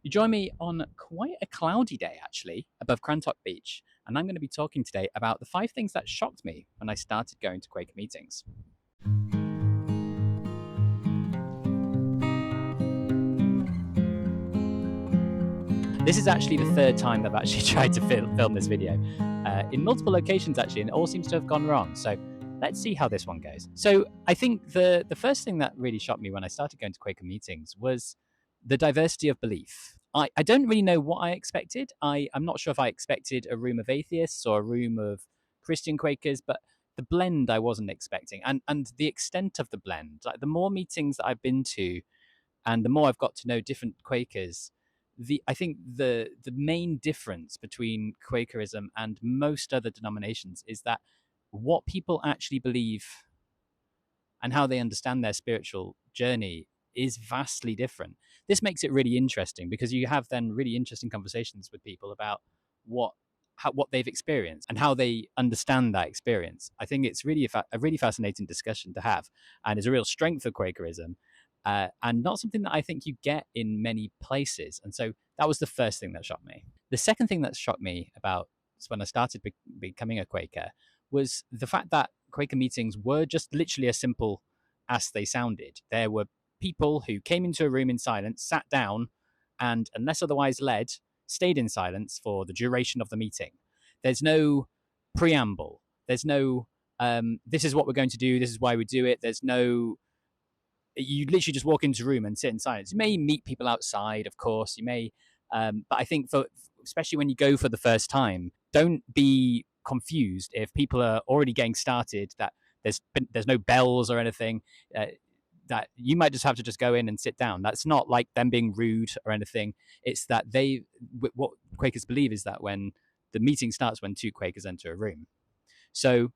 You join me on quite a cloudy day, actually, above Crantock Beach, and I'm going to be talking today about the 5 things that shocked me when I started going to Quaker meetings. This is actually the third time I've actually tried to film this video in multiple locations, actually, and it all seems to have gone wrong. So let's see how this one goes. So I think the first thing that really shocked me when I started going to Quaker meetings was the diversity of belief. I don't really know what I expected. I'm not sure if I expected a room of atheists or a room of Christian Quakers, but the blend I wasn't expecting, and the extent of the blend. Like the more meetings that I've been to, and the more I've got to know different Quakers, I think the main difference between Quakerism and most other denominations is that what people actually believe and how they understand their spiritual journey is vastly different. This makes it really interesting because you have then really interesting conversations with people about what what they've experienced and how they understand that experience. I think it's really a really fascinating discussion to have, and is a real strength of Quakerism, and not something that I think you get in many places. And so that was the first thing that shocked me. The second thing that shocked me about when I started becoming a Quaker was the fact that Quaker meetings were just literally as simple as they sounded. There were people who came into a room in silence, sat down, and unless otherwise led, stayed in silence for the duration of the meeting. There's no preamble. There's no, this is what we're going to do, this is why we do it. There's no, you literally just walk into a room and sit in silence. You may meet people outside, of course. You may, but I think especially when you go for the first time, don't be confused if people are already getting started. That there's no bells or anything. That you might just have to just go in and sit down. That's not like them being rude or anything. It's that what Quakers believe is that when the meeting starts when two Quakers enter a room. So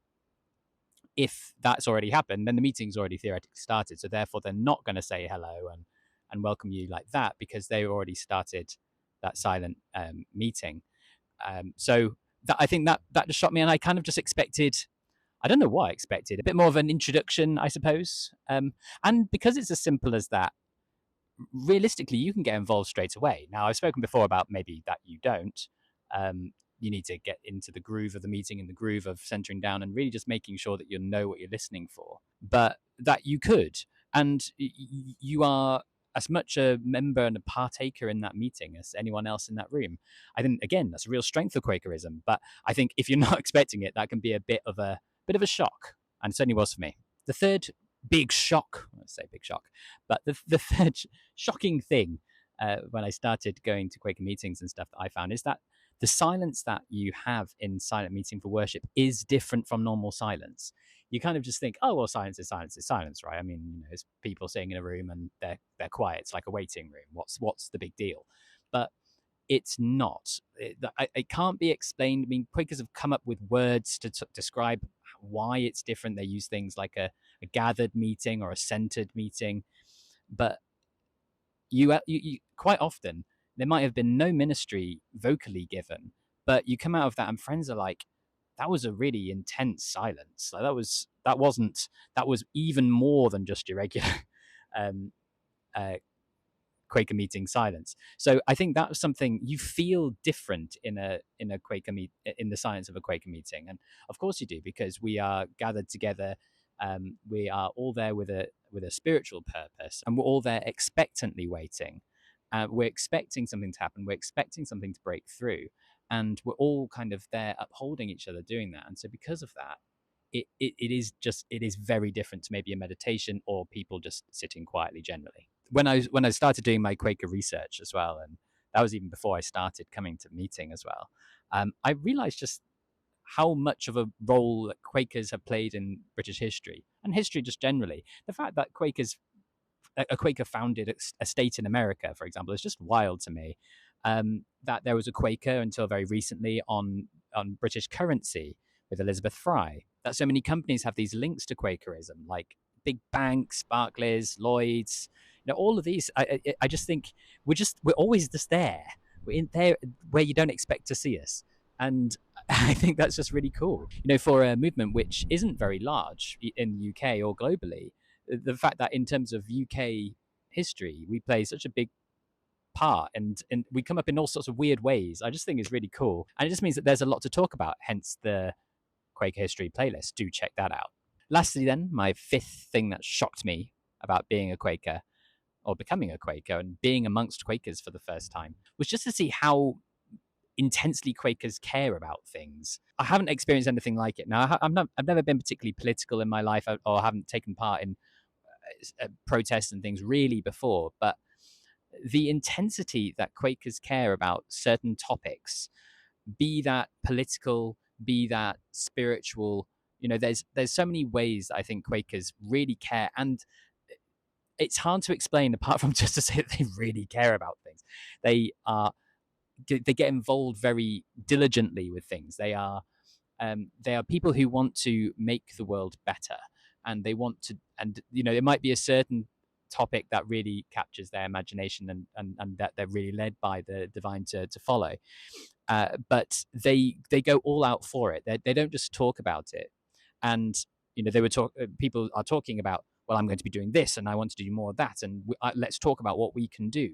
if that's already happened, then the meeting's already theoretically started. So therefore, they're not going to say hello and welcome you like that because they already started that silent meeting. So I think that just shocked me, and I kind of just expected. I don't know what I expected. A bit more of an introduction, I suppose. And because it's as simple as that, realistically, you can get involved straight away. Now, I've spoken before about maybe that you don't. You need to get into the groove of the meeting and the groove of centering down and really just making sure that you know what you're listening for. But that you could, and you are as much a member and a partaker in that meeting as anyone else in that room. I think again that's a real strength of Quakerism. But I think if you're not expecting it, that can be a bit of a shock, and it certainly was for me. The third big shock, let's say big shock, but the third shocking thing when I started going to Quaker meetings and stuff that I found is that the silence that you have in silent meeting for worship is different from normal silence. You kind of just think, oh well, silence is silence is silence, right? I mean, it's people sitting in a room and they're quiet. It's like a waiting room. What's the big deal? But it's not. It can't be explained. I mean, Quakers have come up with words to describe why it's different. They use things like a gathered meeting or a centered meeting, but you quite often there might have been no ministry vocally given, but you come out of that and friends are like, that was a really intense silence. Like that was even more than just your regular um, uh, Quaker meeting silence. So I think that was something you feel different in a Quaker in the silence of a Quaker meeting, and of course you do because we are gathered together. We are all there with a spiritual purpose, and we're all there expectantly waiting. We're expecting something to happen. We're expecting something to break through, and we're all kind of there upholding each other doing that. And so because of that, it is very different to maybe a meditation or people just sitting quietly generally. When I started doing my Quaker research as well, and that was even before I started coming to meeting as well, I realized just how much of a role that Quakers have played in British history and history just generally. The fact that a Quaker founded a state in America, for example, is just wild to me. That there was a Quaker until very recently on British currency with Elizabeth Fry. That so many companies have these links to Quakerism, like big banks, Barclays, Lloyd's. All of these. I just think we're always just there. We're in there where you don't expect to see us, and I think that's just really cool. For a movement which isn't very large in the UK or globally, the fact that in terms of UK history, we play such a big part, and we come up in all sorts of weird ways. I just think it's really cool, and it just means that there's a lot to talk about, hence the Quaker history playlist. Do check that out. Lastly then, my fifth thing that shocked me about being a Quaker, or becoming a Quaker and being amongst Quakers for the first time, was just to see how intensely Quakers care about things. I haven't experienced anything like it. Now, I've never been particularly political in my life, or haven't taken part in protests and things really before, but the intensity that Quakers care about certain topics, be that political, be that spiritual, there's so many ways that I think Quakers really care, and it's hard to explain apart from just to say that they really care about things. They get involved very diligently with things. They are people who want to make the world better, and they want to, and it might be a certain topic that really captures their imagination, and that they're really led by the divine to follow. But they go all out for it. They don't just talk about it. And people are talking about, well, I'm going to be doing this, and I want to do more of that, and let's talk about what we can do.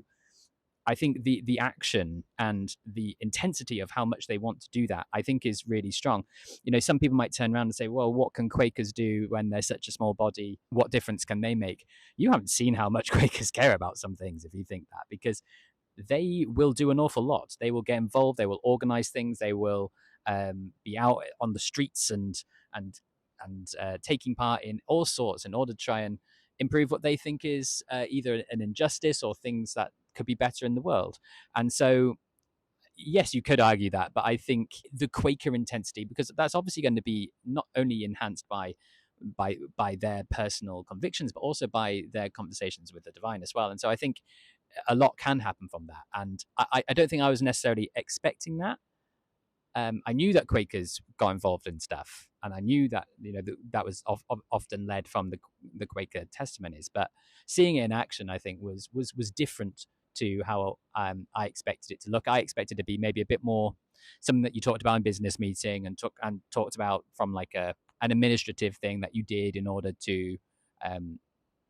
I think the action and the intensity of how much they want to do that, I think, is really strong. Some people might turn around and say, well, what can Quakers do when they're such a small body? What difference can they make? You haven't seen how much Quakers care about some things, if you think that, because they will do an awful lot. They will get involved. They will organize things. They will be out on the streets and taking part in all sorts in order to try and improve what they think is either an injustice or things that could be better in the world. And so, yes, you could argue that, but I think the Quaker intensity, because that's obviously going to be not only enhanced by their personal convictions, but also by their conversations with the divine as well. And so I think a lot can happen from that. And I don't think I was necessarily expecting that. I knew that Quakers got involved in stuff, and I knew that that was often led from the Quaker testimonies. But seeing it in action, I think, was different to how I expected it to look. I expected it to be maybe a bit more something that you talked about in business meeting, and talked about from like an administrative thing that you did in order to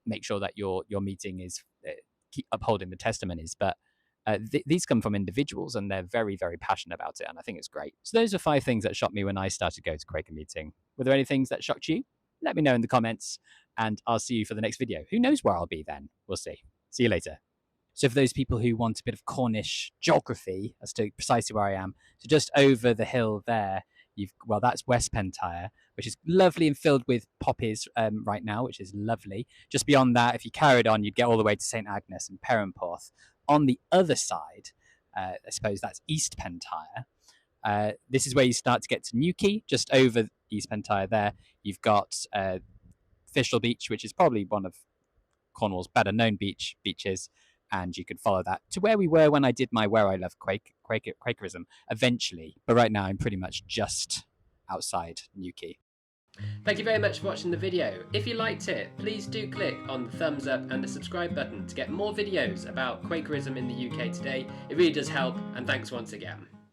make sure that your meeting is keep upholding the testimonies. But these come from individuals, and they're very, very passionate about it, and I think it's great. So those are 5 things that shocked me when I started to go to Quaker Meeting. Were there any things that shocked you? Let me know in the comments, and I'll see you for the next video. Who knows where I'll be then? We'll see. See you later. So for those people who want a bit of Cornish geography as to precisely where I am, so just over the hill there, that's West Pentyre, which is lovely and filled with poppies right now, which is lovely. Just beyond that, if you carried on, you'd get all the way to St Agnes and Perranporth. On the other side, I suppose that's East Pentyre. This is where you start to get to Newquay, just over East Pentyre there. You've got Fishel Beach, which is probably one of Cornwall's better known beaches, and you can follow that to where we were when I did my Where I Love Quakerism eventually. But right now I'm pretty much just outside Newquay. Thank you very much for watching the video. If you liked it, please do click on the thumbs up and the subscribe button to get more videos about Quakerism in the UK today. It really does help, and thanks once again.